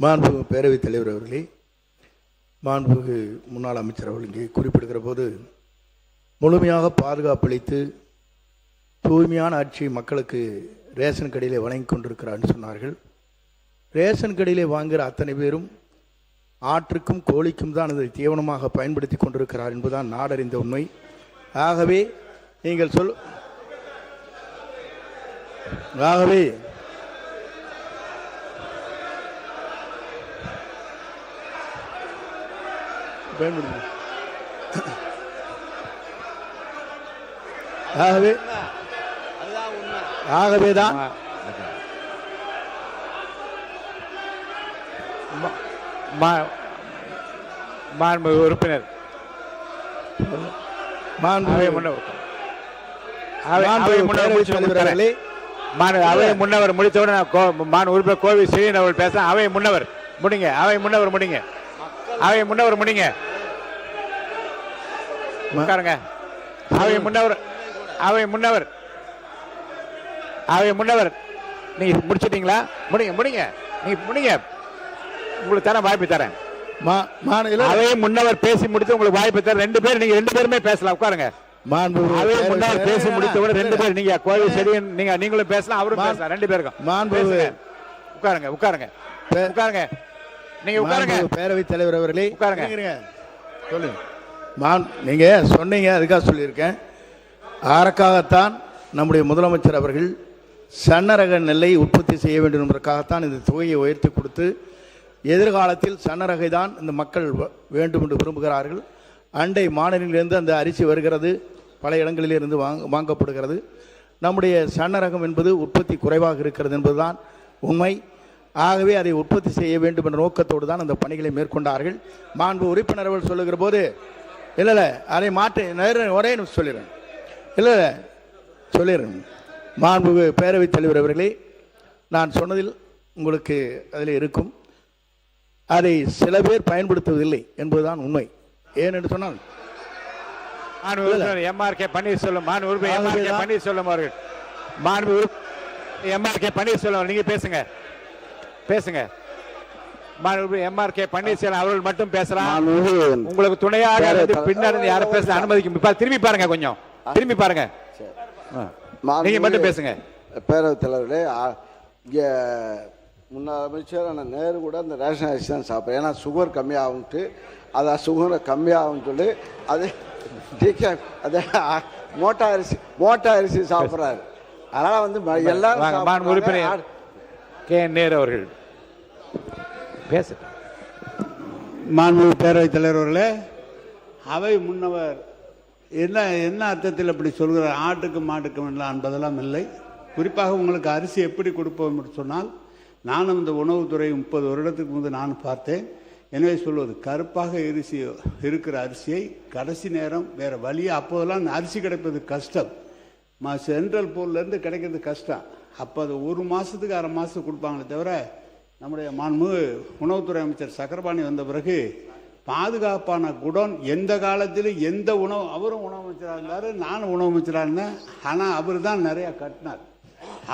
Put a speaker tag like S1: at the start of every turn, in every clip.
S1: மாண்புமிகு பேரவைத் தலைவர் அவர்களே, மாண்புமிகு முன்னாள் அமைச்சர் அவர்கள் இங்கே குறிப்பிடுகிற போது முழுமையாக பாதுகாப்பளித்து தூய்மையான ஆட்சி மக்களுக்கு ரேஷன் கடையிலே வழங்கி கொண்டிருக்கிறான்னு சொன்னார்கள். ரேஷன் கடையிலே வாங்குகிற அத்தனை பேரும் ஆற்றுக்கும் கோழிக்கும் தான் அதை தீவனமாக பயன்படுத்தி கொண்டிருக்கிறார் என்பதுதான் நாடறிந்த உண்மை. ஆகவே நீங்கள் ஆகவே ஆகவேதான்
S2: மாண்புமிகு உறுப்பினர் அவை முன்னவர் முடித்தவுடன் உறுப்பினர் கோவி ஸ்ரீன் அவர்கள் பேச அவை முன்னவர் முடிங்க. அவை முன்னவர் முடிங்க. அவை முன்னவர் முடிங்க. உட்காருங்க. அவை முன்னவர் அவை முன்னவர் அவை முன்னவர் நீங்க முடிச்சிட்டீங்களா? முடிங்க முடிங்க. நீங்க முடிங்க. உங்களுக்கு தரேன், வாய்ப்பு தரேன். அவை முன்னவர் பேசி முடித்து உங்களுக்கு வாய்ப்பு தரேன். நீங்க ரெண்டு பேருமே பேசலாம். உட்காருங்க. அவை முன்னவர் பேசி முடித்தவுடன் ரெண்டு பேர் நீங்க கோவி செடியன் நீங்களும் பேசலாம், அவரும் பேசலாம். ரெண்டு பேருக்கும் உட்காருங்க. உட்காருங்க. உட்காருங்க. நீங்க உட்காருங்க.
S1: பேரவைத் தலைவர் அவர்களே
S2: உட்காருங்க.
S1: சொல்லுங்க. நீங்க சொன்னீங்க, அதுக்காக சொல்லியிருக்கேன். அதற்காகத்தான் நம்முடைய முதலமைச்சர் அவர்கள் சன்னரக நெல்லை உற்பத்தி செய்ய வேண்டும் என்பதற்காகத்தான் இந்த தொகையை உயர்த்தி கொடுத்து எதிர்காலத்தில் சன்னரகை தான் இந்த மக்கள் வேண்டும் என்று விரும்புகிறார்கள். அண்டை மாநிலங்களிலிருந்து அந்த அரிசி வருகிறது, பல இடங்களிலிருந்து வாங்கப்படுகிறது. நம்முடைய சன்னரகம் என்பது உற்பத்தி குறைவாக இருக்கிறது என்பதுதான் உண்மை. ஆகவே அதை உற்பத்தி செய்ய வேண்டும் என்ற நோக்கத்தோடு தான் அந்த பணிகளை மேற்கொண்டார்கள். மாண்பு உறுப்பினர்கள் சொல்லுகிற போது இல்லை அதை மாற்றி ஒரே சொல்லிடுறேன். இல்லை சொல்லிடுறேன். மாண்பு பேரவைத் தலைவர் அவர்களே, நான் சொன்னதில் உங்களுக்கு அதில் இருக்கும். அதை சில பேர் பயன்படுத்துவதில்லை என்பதுதான் உண்மை. ஏனென்று சொன்னால்
S2: எம்ஆர்கே பன்னீர்செல்வம் நீங்க பேசுங்க. எம்ஆர்கே பன்னீர்செல்வம் அவர்கள் மட்டும் பேசலாம். உங்களுக்கு துணையாக பின்னாடி யாரும் பேச அனுமதிக்கும். திரும்பி பாருங்க, கொஞ்சம் திரும்பி பாருங்க. நீங்க மட்டும் பேசுங்க.
S3: பேரவைத் தலைவர்களே, முன்னாள் அமைச்சர் நேரு கூட அந்த ரேஷன் அரிசி தான் சாப்பிட்றேன். ஏன்னா சுகர் கம்மியாகும்ட்டு, அதை சுகரை கம்மியாகும்னு சொல்லி அது அது மோட்டா அரிசி சாப்பிட்றாரு. அதனால் வந்து எல்லாரும்
S2: உறுப்பினர் கே நேரு அவர்கள் பேச.
S4: மாண்புமிகு பேரவைத் தலைவர்களே, அவை முன்னவர் என்ன அர்த்தத்தில் அப்படி சொல்கிறார்? ஆட்டுக்கும் மாட்டுக்கும் எல்லாம் என்பதெல்லாம் இல்லை. குறிப்பாக உங்களுக்கு அரிசி எப்படி கொடுப்போம் என்று சொன்னால், நானும் இந்த உணவுத்துறை 30 வருடத்துக்கு முன்பு நான் பார்த்தேன். எனவே சொல்வது, கருப்பாக இருக்கிற அரிசியை கடைசி நேரம் வேறு வழியாக, அப்போதெல்லாம் அரிசி கிடைப்பது கஷ்டம், சென்ட்ரல் போர்லேருந்து கிடைக்கிறது கஷ்டம். அப்போ அது ஒரு மாதத்துக்கு அரை மாதத்துக்கு கொடுப்பாங்களே தவிர, நம்முடைய மாண்புமிகு உணவுத்துறை அமைச்சர் சக்கரபாணி வந்த பிறகு பாதுகாப்பான குடோன் எந்த காலத்திலும் எந்த உணவு, அவரும் உணவு அமைச்சராக இருந்தார், நானும் உணவு அமைச்சராக இருந்தேன். ஆனால் அவர் தான் நிறையா கட்டினார்.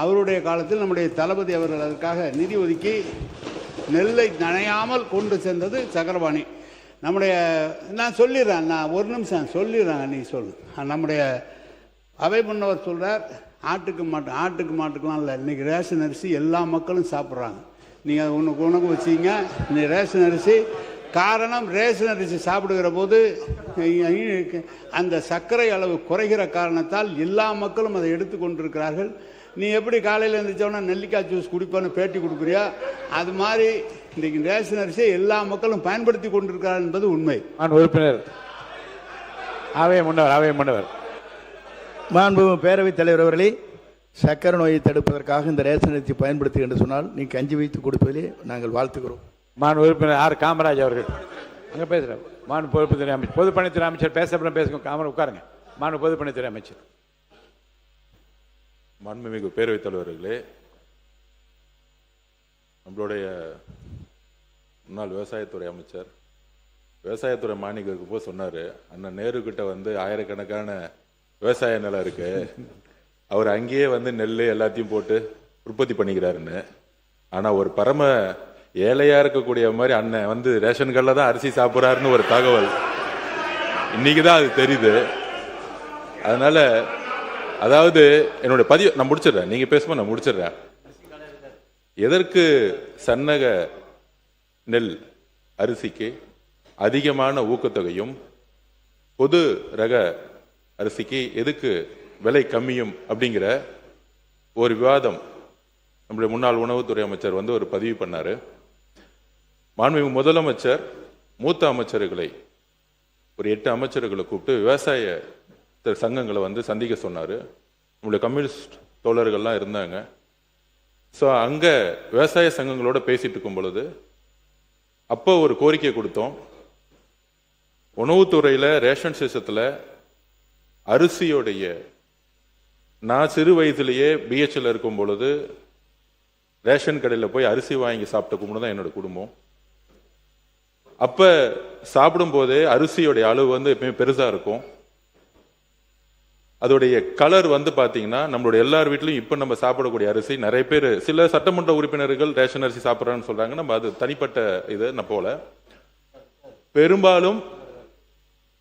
S4: அவருடைய காலத்தில் நம்முடைய தளபதி அவர்கள் அதற்காக நிதி ஒதுக்கி நெல்லை நனையாமல் கொண்டு சென்றது சக்கரபாணி. நான் சொல்லிடுறேன், நான் ஒரு நிமிஷம் சொல்லிடுறேன், நீ சொல்லு. நம்முடைய அவை முன்னவர் சொல்கிறார், ஆட்டுக்கு மாட்டுக்கெலாம் இல்லை, இன்றைக்கி ரேஷன் அரிசி எல்லா மக்களும் சாப்பிட்றாங்க. நீங்கள் உனக்கு வச்சிங்க இன்னைக்கு ரேஷன் அரிசி. காரணம், ரேஷன் அரிசி சாப்பிடுகிற போது அந்த சர்க்கரை அளவு குறைகிற காரணத்தால் எல்லா மக்களும் அதை எடுத்து கொண்டிருக்கிறார்கள். நீ எப்படி காலையில் எழுந்திரிச்சோன்னா நெல்லிக்காய் ஜூஸ் குடிப்பான்னு பேட்டி கொடுக்குறியா? அது மாதிரி இன்றைக்கு ரேஷன் அரிசியை எல்லா மக்களும் பயன்படுத்தி கொண்டிருக்கிறார் என்பது உண்மை.
S2: உறுப்பினர் அவை முன்னவர்
S1: மாண்புமிகு பேரவைத் தலைவர் அவர்களே, சக்கரை நோயை தடுப்பதற்காக இந்த ரேஷன் அரிசி பயன்படுத்தி என்று சொன்னால் நீ கஞ்சி வைத்து கொடுப்பதிலே நாங்கள் வாழ்த்துக்கிறோம்.
S2: உறுப்பினர் ஆர் காமராஜ் அவர்கள் அங்கே பேசுகிறேன். பொதுப்பணித்துறை அமைச்சர், பொதுப்பணித்துறை அமைச்சர் பேசுங்க. காமரா உட்காருங்க. பொதுப்பணித்துறை அமைச்சர்.
S5: மாண்புமிகு பேரவைத் தலைவர்களே, நம்மளுடைய முன்னாள் விவசாயத்துறை அமைச்சர் விவசாயத்துறை மானியத்துக்கு போய் சொன்னார், அண்ணன் நேரு கிட்ட வந்து ஆயிரக்கணக்கான விவசாய நிலம் இருக்கு, அவர் அங்கேயே வந்து நெல் எல்லாத்தையும் போட்டு உற்பத்தி பண்ணிக்கிறாருன்னு. ஆனால் ஒரு பரம ஏழையா இருக்கக்கூடிய மாதிரி அண்ணன் வந்து ரேஷன் கார்டில் தான் அரிசி சாப்பிட்றாருன்னு ஒரு தகவல் இன்னைக்கு தான் அது தெரியுது. அதனால அதாவது என்னுடைய பதிவு நான் முடிச்சிடுறேன், நீங்க பேசும்போது நான் முடிச்சிடுறேன். எதற்கு சன்னக நெல் அரிசிக்கு அதிகமான ஊக்கத்தொகையும் பொது ரக அரிசிக்கு எதுக்கு விலை கம்மியும் அப்படிங்கிற ஒரு விவாதம் நம்முடைய முன்னாள் உணவுத்துறை அமைச்சர் வந்து ஒரு பதிவு பண்ணாரு. மாண்புமிகு முதலமைச்சர் மூத்த அமைச்சர்களை ஒரு 8 அமைச்சர்களை கூப்பிட்டு விவசாய சங்கங்களை வந்து சந்திக்க சொன்னார். நம்முடைய கம்யூனிஸ்ட் தோழர்கள்லாம் இருந்தாங்க. ஸோ அங்கே விவசாய சங்கங்களோட பேசிட்டு இருக்கும் பொழுது அப்போ ஒரு கோரிக்கை கொடுத்தோம். உணவுத்துறையில் ரேஷன் சிஸ்டத்தில் அரிசியோடைய நான் சிறு வயதிலேயே பிஹெச்ல இருக்கும் பொழுது ரேஷன் கடையில் போய் அரிசி வாங்கி சாப்பிட்ட குடும்பம் தான் என்னோட குடும்பம். அப்போ சாப்பிடும்போதே அரிசியோடைய அளவு வந்து எப்பயுமே பெருசாக இருக்கும். அதோடைய கலர் வந்து பார்த்தீங்கன்னா நம்மளுடைய எல்லார் வீட்லையும் இப்போ நம்ம சாப்பிடக்கூடிய அரிசி நிறைய பேர் சில சட்டமன்ற உறுப்பினர்கள் ரேஷன் அரிசி சாப்பிட்றான்னு சொல்றாங்க. நம்ம அது தனிப்பட்ட இது நான் போல பெரும்பாலும்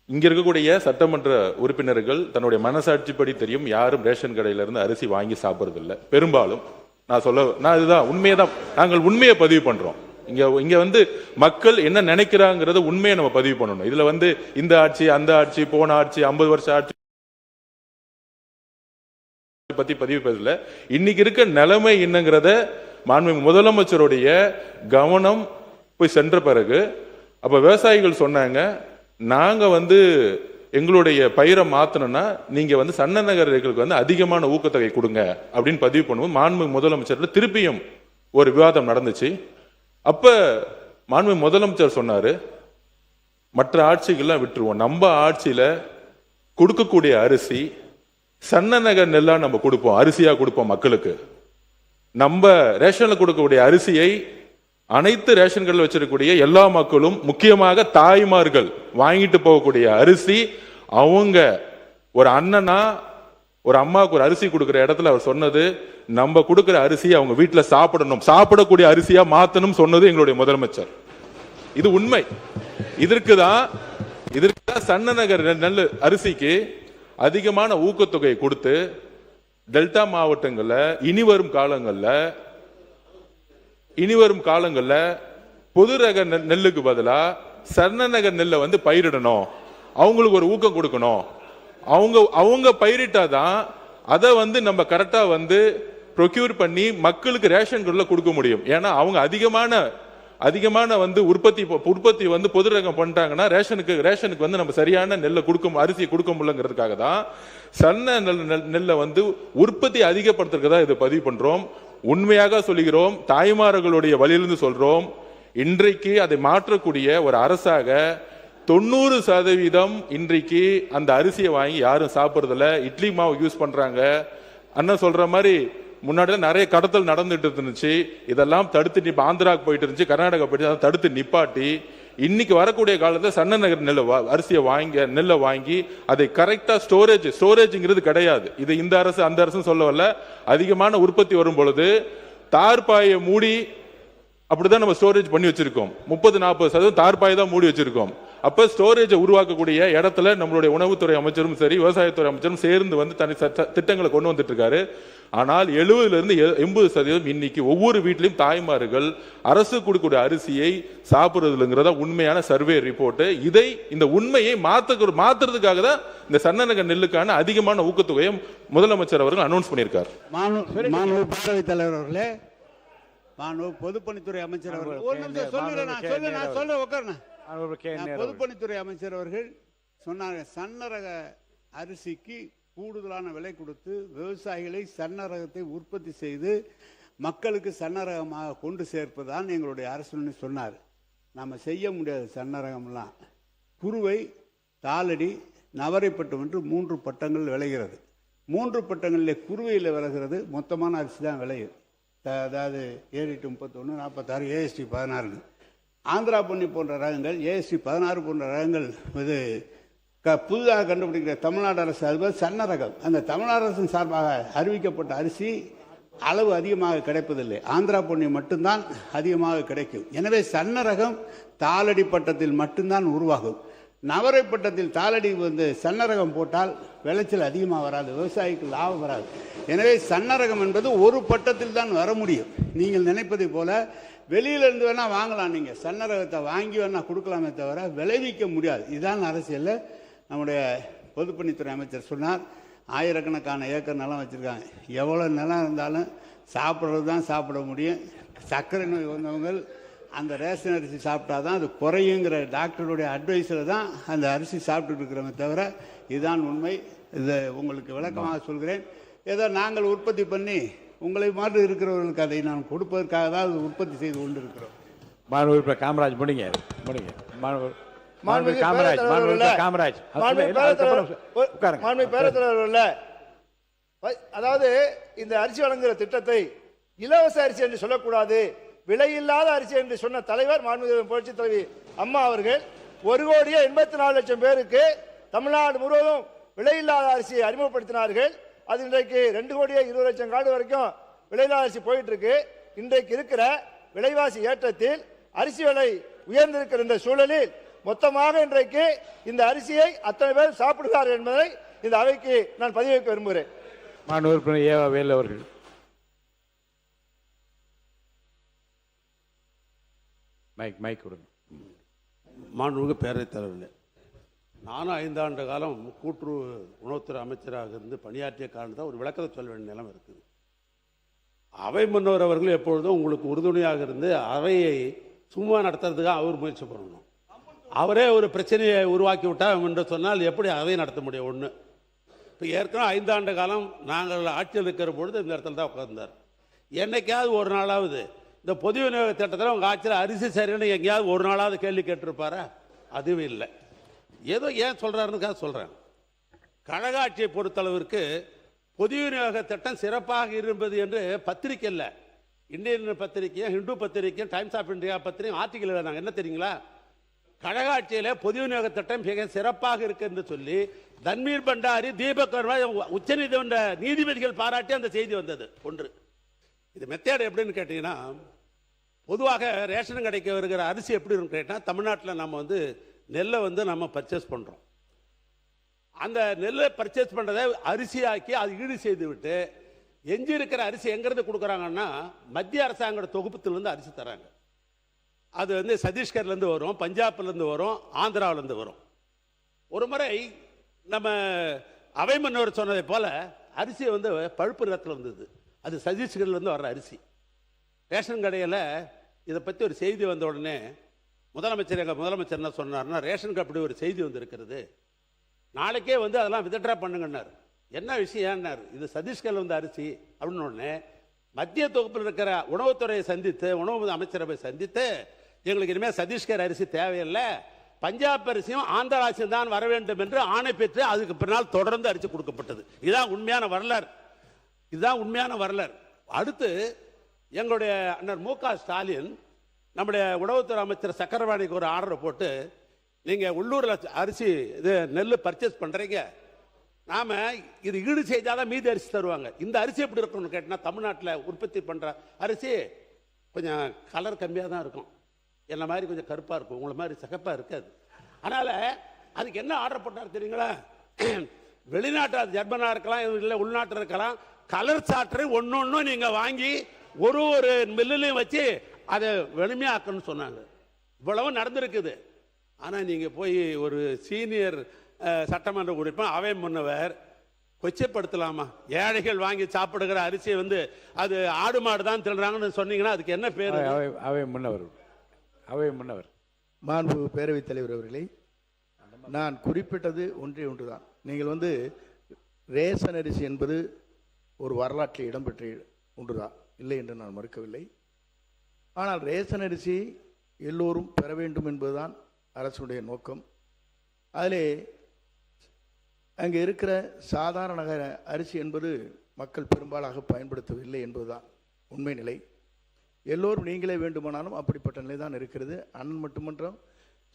S5: இங்க இருக்கக்கூடிய சட்டமன்ற உறுப்பினர்கள் தன்னுடைய மனசாட்சிப்படி தெரியும் யாரும் ரேஷன் கடையில இருந்து அரிசி வாங்கி சாப்பிட்றது இல்லை. பெரும்பாலும் நான் இதுதான் உண்மையை நாங்கள் உண்மையை பதிவு பண்றோம். இங்க வந்து மக்கள் என்ன நினைக்கிறாங்கிறத உண்மையை நம்ம பதிவு பண்ணணும். இதுல வந்து இந்த ஆட்சி அந்த ஆட்சி போன ஆட்சி 50 வருஷம் ஆட்சி பத்தி பதிவு பேசல. இன்னைக்கு இருக்க நிலைமை என்னங்கிறத மாண்புமிகு முதலமைச்சருடைய கவனம் போய் சென்ற பிறகு அப்ப விவசாயிகள் சொன்னாங்க, நாங்க வந்து எங்களுடைய பயிரை மாத்தணும்னா நீங்க வந்து சன்ன நகர்களுக்கு வந்து அதிகமான ஊக்கத்தொகை கொடுங்க அப்படின்னு பதிவு பண்ணுவோம். மாண்புமிகு முதலமைச்சர் திருப்பியும் ஒரு விவாதம் நடந்துச்சு. அப்ப மாண்புமிகு முதலமைச்சர் சொன்னாரு, மற்ற ஆட்சிகள்லாம் விட்டுருவோம், நம்ம ஆட்சியில கொடுக்கக்கூடிய அரிசி சன்ன நகர் நெல்லா நம்ம கொடுப்போம், அரிசியா கொடுப்போம் மக்களுக்கு. நம்ம ரேஷன்ல கொடுக்கக்கூடிய அரிசியை அனைத்து ரேஷன் கடையில் வச்சிருக்கக்கூடிய எல்லா மக்களும் முக்கியமாக தாய்மார்கள் வாங்கிட்டு போகக்கூடிய அரிசி அவங்க ஒரு அண்ணனா ஒரு அம்மாவுக்கு ஒரு அரிசி கொடுக்கிற இடத்துல அவர் சொன்னது, நம்ம கொடுக்கிற அரிசி அவங்க வீட்டுல சாப்பிடணும், சாப்பிடக்கூடிய அரிசியா மாத்தணும் சொன்னது எங்களுடைய முதலமைச்சர். இது உண்மை. இதற்குதான் சன்ன நகர் நெல் அரிசிக்கு அதிகமான ஊக்கத்தொகையை கொடுத்து டெல்டா மாவட்டங்கள்ல இனிவரும் காலங்கள்ல பொது ரக நெல்லுக்கு பதிலா சன்ன நகர் நெல்லை வந்து பயிரிடணும், அவங்களுக்கு ஒரு ஊக்கம் கொடுக்கணும். அவங்க பயிரிட்டாதான் அதை வந்து நம்ம கரெக்டா வந்து ப்ரொக்யூர் பண்ணி மக்களுக்கு ரேஷன் கடையில் கொடுக்க முடியும். ஏன்னா அவங்க அதிகமான வந்து உற்பத்தி வந்து பொது ரகம் பண்ணிட்டாங்கன்னா ரேஷனுக்கு வந்து நம்ம சரியான நெல்லை அரிசியை கொடுக்க முடியலங்கிறதுக்காக தான் சன்ன நெல்லை வந்து உற்பத்தி அதிகப்படுத்துறதுக்கு தான் இதை பதிவு பண்றோம். உண்மையாக சொல்லுகிறோம், தாய்மார்களுடைய வழியிலிருந்து சொல்றோம். இன்றைக்கு அதை மாற்றக்கூடிய ஒரு அரசாக 90% இன்றைக்கு அந்த அரிசியை வாங்கி யாரும் சாப்பிட்றதில்ல, இட்லி மாவு யூஸ் பண்றாங்க. அண்ணன் சொல்ற மாதிரி முன்னாடி நிறைய கடத்தல் நடந்துட்டு இருந்துச்சு, இதெல்லாம் தடுத்து ஆந்திராவுக்கு போயிட்டு இருந்துச்சு, கர்நாடகா போயிட்டு அதை தடுத்து நிப்பாட்டி இன்னைக்கு வரக்கூடிய காலத்தில் சன்ன நகர் அரிசியை நெல்லை வாங்கி அதை கரெக்டா ஸ்டோரேஜ்ங்கிறது கிடையாது. இது இந்த அரசு அந்த அரசு சொல்ல வரல. அதிகமான உற்பத்தி வரும் பொழுது தார்பாயை மூடி அப்படிதான் நம்ம ஸ்டோரேஜ் பண்ணி வச்சிருக்கோம். 30-40% தார்பாயை தான் மூடி வச்சிருக்கோம். அப்ப ஸ்டோரேஜை உருவாக்கக்கூடிய இடத்துல நம்மளுடைய உணவுத்துறை அமைச்சரும் சரி விவசாயத்துறை அமைச்சரும் சேர்ந்து வந்து தனி திட்டங்களை கொண்டு வந்துட்டு இருக்காரு. ஆனால் 70% இன்னைக்கு ஒவ்வொரு வீட்டிலும் தாய்மார்கள் அரசு கொடுக்கக்கூடிய அரிசியை சாப்பிடுறதுங்கிறத உண்மையான சர்வே ரிப்போர்ட். இந்த உண்மையை மாத்துறதுக்காக தான் இந்த சன்ன நகர் நெல்லுக்கான அதிகமான ஊக்கத்தொகையை முதலமைச்சர் அவர்கள் அனௌன்ஸ் பண்ணியிருக்காரு.
S4: பேரவைத் தலைவர் அவர்களே, பொதுப்பணித்துறை அமைச்சர் அவர்கள் பொதுப்பணித்துறை அமைச்சர் அவர்கள் சொன்னாங்க, சன்ன ரக அரிசிக்கு கூடுதலான விலை கொடுத்து விவசாயிகளை சன்ன ரகத்தை உற்பத்தி செய்து மக்களுக்கு சன்ன ரகமாக கொண்டு சேர்ப்பதுதான் எங்களுடைய அரசுன்னு சொன்னார். நம்ம செய்ய முடியாது. சன்ன ரகம்லாம் குருவை, தாளடி, நவரைப்பட்டம் என்று 3 பட்டங்கள் விளைகிறது. 3 பட்டங்களில் குருவையில் விளைகிறது மொத்தமான அரிசி தான் விளையுது. அதாவது 7-31, 46, AST 16. ஆந்திரா பொன்னி போன்ற ரகங்கள், AST 16 போன்ற ரகங்கள் இது புதிதாக கண்டுபிடிக்கிற தமிழ்நாடு அரசு அது சன்ன ரகம். அந்த தமிழ்நாடு அரசின் சார்பாக அறிவிக்கப்பட்ட அரிசி அளவு அதிகமாக கிடைப்பதில்லை. ஆந்திரா பொன்னி மட்டும்தான் அதிகமாக கிடைக்கும். எனவே சன்ன ரகம் தாளடி பட்டத்தில் மட்டும்தான் உருவாகும். நவரை பட்டத்தில் தாளடி சன்ன ரகம் போட்டால் விளைச்சல் அதிகமாக வராது, விவசாயிக்கு லாபம் வராது. எனவே சன்ன ரகம் என்பது ஒரு பட்டத்தில் தான் வர முடியும். நீங்கள் நினைப்பதை போல வெளியிலேருந்து வேணால் வாங்கலாம், நீங்கள் சன்ன ரகத்தை வாங்கி வேணால் கொடுக்கலாமே தவிர விளைவிக்க முடியாது. இதுதான் அரசியலில் நம்முடைய பொதுப்பணித்துறை அமைச்சர் சொன்னார். ஆயிரக்கணக்கான ஏக்கர் நிலம் வச்சுருக்காங்க. எவ்வளோ நிலம் இருந்தாலும் சாப்பிட்றது தான் சாப்பிட முடியும். சர்க்கரை நோய் வந்தவங்க அந்த ரேஷன் அரிசி சாப்பிட்டா தான் அது குறையுங்கிற டாக்டருடைய அட்வைஸில் தான் அந்த அரிசி சாப்பிட்டுட்டு இருக்கிறோமே தவிர இதுதான் உண்மை. இதை உங்களுக்கு விளக்கமாக சொல்கிறேன். ஏதோ நாங்கள் உற்பத்தி பண்ணி உங்களை மாதிரி இருக்கிறவர்களுக்கு அதை நான் கொடுப்பதற்காக தான் அது உற்பத்தி செய்து கொண்டு இருக்கிறோம்.
S2: மாண்புமிகு காமராஜ் முடிங்க.
S6: அதாவது இந்த அரிசி வழங்குகிற திட்டத்தை இலவச அரிசி என்று சொல்லக்கூடாது, விலையில்லாத அரிசி என்று சொன்ன தலைவர் மாண்புமிகு புரட்சி தலைவி அம்மா அவர்கள் 1,84,00,000 பேருக்கு தமிழ்நாடு முழுவதும் விலையில்லாத அரிசியை அறிமுகப்படுத்தினார்கள். அது இன்றைக்கு 2,20,00,000 கார்டு வரைக்கும் விலையில்லாத அரிசி போயிட்டு இருக்கு. இன்றைக்கு இருக்கிற விலைவாசி ஏற்றத்தில் அரிசி விலை உயர்ந்திருக்கிற இந்த சூழலில் மொத்தமாக இன்றைக்கு இந்த அரிசியை அத்தனை பேர் சாப்பிடுகிறார்கள் என்பதை இந்த அவைக்கு நான் பதிவு வைக்க விரும்புகிறேன்.
S2: மாண்புமிகு ஏவா வேலு அவர்கள். மைக் கொடுங்க.
S7: மாண்புமிகு பேரவைத் தலைவர்களே, நானும் 5 ஆண்டு காலம் கூட்டுறவு உணவுத்துறை அமைச்சராக இருந்து பணியாற்றிய காரணத்தான் ஒரு விளக்கத்தை சொல்ல வேண்டிய நிலைமை இருக்குது. அவை முன்னவர் அவர்கள் எப்பொழுதும் உங்களுக்கு உறுதுணையாக இருந்து அவையை சும்மா நடத்துறதுக்காக அவர் முயற்சி பண்ணணும். அவரே ஒரு பிரச்சனையை உருவாக்கி விட்டார் என்று சொன்னால் எப்படி அவையை நடத்த முடியும்? ஒன்று, இப்போ ஏற்கனவே 5 ஆண்டு காலம் நாங்கள் ஆட்சியில் இருக்கிற பொழுது இந்த இடத்துல தான் உட்கார்ந்தார். என்னைக்காவது ஒரு நாளாவது இந்த பொது விநியோக திட்டத்தில் உங்கள் ஆட்சியில் அரிசி சரின்னு எங்கேயாவது ஒரு நாளாவது கேள்வி கேட்டிருப்பாரா? அதுவும் இல்லை. ஏதோ ஏன் சொல்கிறாருன்னு சொல்கிறேன். கழக ஆட்சியை பொறுத்தளவிற்கு பொது விநியோக திட்டம் சிறப்பாக இருப்பது என்று பத்திரிக்கை இல்லை, இந்தியன் பத்திரிக்கையும் ஹிந்து பத்திரிக்கையும் டைம்ஸ் ஆஃப் இந்தியா பத்திரிக்கையும் ஆர்டிக்கல் எழுதாங்க. என்ன தெரியுங்களா? கழக ஆட்சியில் பொது விநியோக திட்டம் மிக சிறப்பாக இருக்கு என்று சொல்லி தன்வீர் பண்டாரி, தீபக் வர்மா உச்சநீதிமன்ற நீதிபதிகள் பாராட்டி அந்த செய்தி வந்தது. ஒன்று. இது மெத்தேடு எப்படின்னு கேட்டீங்கன்னா, பொதுவாக ரேஷன் கடைக்கு வருகிற அரிசி எப்படி இருக்குன்னு கேட்டால், தமிழ்நாட்டில் நம்ம நெல்லை நம்ம பர்ச்சேஸ் பண்ணுறோம். அந்த நெல்லை பர்ச்சேஸ் பண்ணுறதை அரிசியாக்கி அது ஈடு செய்து விட்டு எஞ்சி இருக்கிற அரிசி எங்கேருந்து கொடுக்குறாங்கன்னா மத்திய அரசாங்க தொகுப்புத்திலிருந்து அரிசி தராங்க. அது சத்தீஸ்கர்லேருந்து வரும், பஞ்சாப்லேருந்து வரும், ஆந்திராவிலேருந்து வரும். ஒரு முறை நம்ம அவை முன்னவர் சொன்னதை போல் அரிசி பழுப்பு நிறத்தில் வந்தது. அது சத்தீஸ்கர்லேருந்து வர்ற அரிசி. ரேஷன் கடையில் இதை பற்றி ஒரு செய்தி வந்த உடனே எங்கள் முதலமைச்சர் என்ன சொன்னார்னா, ரேஷனுக்கு அப்படி ஒரு செய்தி வந்திருக்கிறது, நாளைக்கே அதெல்லாம் வித்ட்ரா பண்ணுங்கன்னார். என்ன விஷயம்னார், இது சத்தீஸ்கரில் வந்த அரிசி அப்படின்னு உடனே மத்திய தொகுப்பில் இருக்கிற உணவுத்துறையை சந்தித்து, உணவு அமைச்சரவை சந்தித்து, எங்களுக்கு இனிமேல் சத்தீஸ்கர் அரிசி தேவையில்லை, பஞ்சாப் அரிசியும் ஆந்திரா அரிசியும் தான் வர வேண்டும் என்று ஆணை பெற்று அதுக்கு பின்னால் தொடர்ந்து அரிசி கொடுக்கப்பட்டது. இதுதான் உண்மையான வரலாறு. இதுதான் உண்மையான வரலாறு. அடுத்து எங்களுடைய அண்ணர் மு.க. ஸ்டாலின் நம்முடைய உணவுத்துறை அமைச்சர் சக்கரவாணிக்கு ஒரு ஆர்டரை போட்டு, நீங்கள் உள்ளூரில் அரிசி இது நெல் பர்ச்சேஸ் பண்ணுறீங்க, நாம் இது ஈடு செய்தால் தான் மீதி அரிசி தருவாங்க. இந்த அரிசி எப்படி இருக்கும்னு கேட்டால், தமிழ்நாட்டில் உற்பத்தி பண்ணுற அரிசி கொஞ்சம் கலர் கம்மியாக தான் இருக்கும், என்ன மாதிரி கொஞ்சம் கருப்பாக இருக்கும், உங்களை மாதிரி சகப்பாக இருக்காது. அதனால் அதுக்கு என்ன ஆர்டர் போட்டார் தெரியுங்களா? வெளிநாட்டு, அது ஜெர்மனாக இருக்கலாம், இல்லை உள்நாட்டில் இருக்கலாம், கலர் சாற்று ஒன்று நீங்கள் வாங்கி ஒரு மில்லுலையும் வச்சு அதை வெளுமையாக்கணும்னு சொன்னாங்க. இவ்வளவு நடந்திருக்குது. ஆனால் நீங்கள் போய் ஒரு சீனியர் சட்டமன்ற உறுப்பினர் அவை முன்னவர் கொச்சைப்படுத்தலாமா? ஏழைகள் வாங்கி சாப்பிடுகிற அரிசியை அது ஆடு மாடு தான் தின்றாங்கன்னு சொன்னீங்கன்னா அதுக்கு என்ன பேர்?
S2: அவை முன்னவர்
S1: மாண்பு பேரவைத் தலைவர் அவர்களே, நான் குறிப்பிட்டது ஒன்றே ஒன்றுதான். நீங்கள் ரேஷன் அரிசி என்பது ஒரு வரலாற்றில் இடம்பெற்ற ஒன்றுதான், இல்லை என்று நான் மறுக்கவில்லை. ஆனால் ரேஷன் அரிசி எல்லோரும் பெற வேண்டும் என்பதுதான் அரசுடைய நோக்கம். அதிலே அங்கே இருக்கிற சாதாரண அரிசி என்பது மக்கள் பெரும்பாலாக பயன்படுத்தவில்லை என்பதுதான் உண்மை நிலை. எல்லோரும் நீங்களே வேண்டுமானாலும் அப்படிப்பட்ட நிலை தான் இருக்கிறது. அண்ணன் மட்டுமன்றம்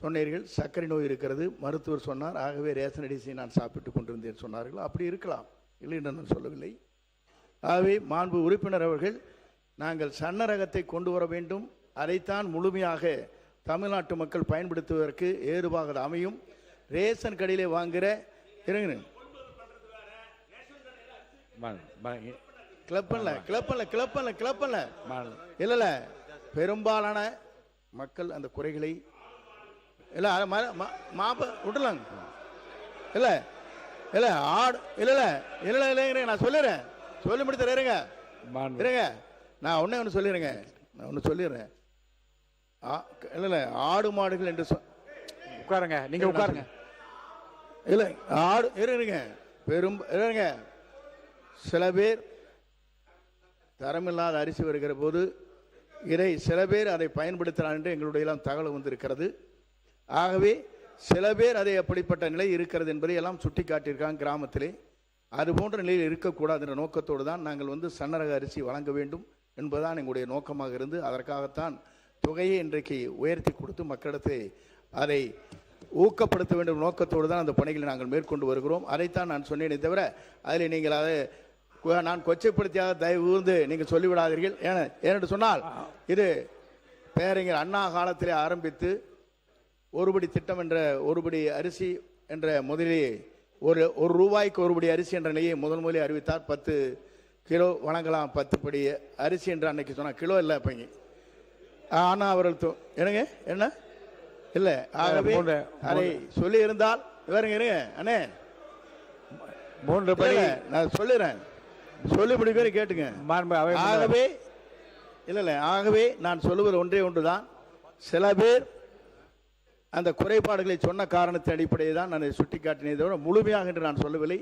S1: சொன்னீர்கள், சர்க்கரை நோய் இருக்கிறது, மருத்துவர் சொன்னார், ஆகவே ரேஷன் அரிசியை நான் சாப்பிட்டு கொண்டிருந்தேன் சொன்னார்கள். அப்படி இருக்கலாம், இல்லை என்று நான் சொல்லவில்லை. ஆகவே மாண்பு உறுப்பினர் அவர்கள் நாங்கள் சன்னரகத்தை கொண்டு வர வேண்டும், அதைத்தான் முழுமையாக தமிழ்நாட்டு மக்கள் பயன்படுத்துவதற்கு ஏதுவாக அமையும். ரேஷன் கடையிலே வாங்குகிற இருங்க கிளப்பல்ல இல்ல பெரும்பாலான மக்கள் அந்த குறைகளை இல்ல விடலாங்க இல்ல இல்ல ஆடு இல்ல இல்ல இல்ல நான் சொல்லிடுறேன், சொல்லி முடித்த இருங்க நான் ஒண்ணு சொல்லிடுறேன். இல்ல ஆடு மாடுகள் என்று
S2: உட்காருங்க, நீங்க உட்காருங்க.
S1: இல்ல ஆடு இருங்க இருங்க. சில பேர் தரமில்லாத அரிசி வருகிற போது சில பேர் அதை பயன்படுத்தினார் என்று எங்களுடைய எல்லாம் தகவல் வந்திருக்கிறது. ஆகவே சில பேர் அதை அப்படிப்பட்ட நிலை இருக்கிறது என்பதை எல்லாம் சுட்டி காட்டியிருக்காங்க கிராமத்திலே. அது போன்ற நிலையில் இருக்கக்கூடாது என்ற நோக்கத்தோடு தான் நாங்கள் சன்னரக அரிசி வழங்க வேண்டும் என்பதுதான் எங்களுடைய நோக்கமாக இருந்து அதற்காகத்தான் தொகையை இன்றைக்கு உயர்த்தி கொடுத்து மக்களிடத்தை அதை ஊக்கப்படுத்த வேண்டும் நோக்கத்தோடு தான் அந்த பணிகளை நாங்கள் மேற்கொண்டு வருகிறோம். அதைத்தான் நான் சொன்னேனே தவிர அதில் நீங்கள் அதை நான் கொச்சைப்படுத்தியாக தயவு கூர்ந்து நீங்கள் சொல்லிவிடாதீர்கள். ஏனென்று சொன்னால் இது பேரறிஞர் அண்ணா காலத்திலே ஆரம்பித்து ஒருபடி திட்டம் என்ற ஒருபடி அரிசி என்ற முதலிலே ஒரு ரூபாய்க்கு ஒருபடி அரிசி என்ற நிலையை முதலில் அறிவித்தார். 10 கிலோ வழங்கலாம், 10 படி அரிசி என்று அன்னைக்கு சொன்னார். கிலோ இல்லை அப்பங்க. ஆனால் அவர்கள் என்னங்க என்ன இல்லை. ஆகவே அதை சொல்லி இருந்தால் இவருங்க இருங்க அண்ணே
S2: 3 படி
S1: நான் சொல்லிடுறேன், சொல்லி முடிப்பேன் கேட்டுங்க. ஆகவே இல்லை ஆகவே நான் சொல்லுவது ஒன்றுதான். சில பேர் அந்த குறைபாடுகளை சொன்ன காரணத்தின் அடிப்படையை தான் நான் சுட்டி காட்டினதை தவிர முழுமையாக என்று நான் சொல்லவில்லை.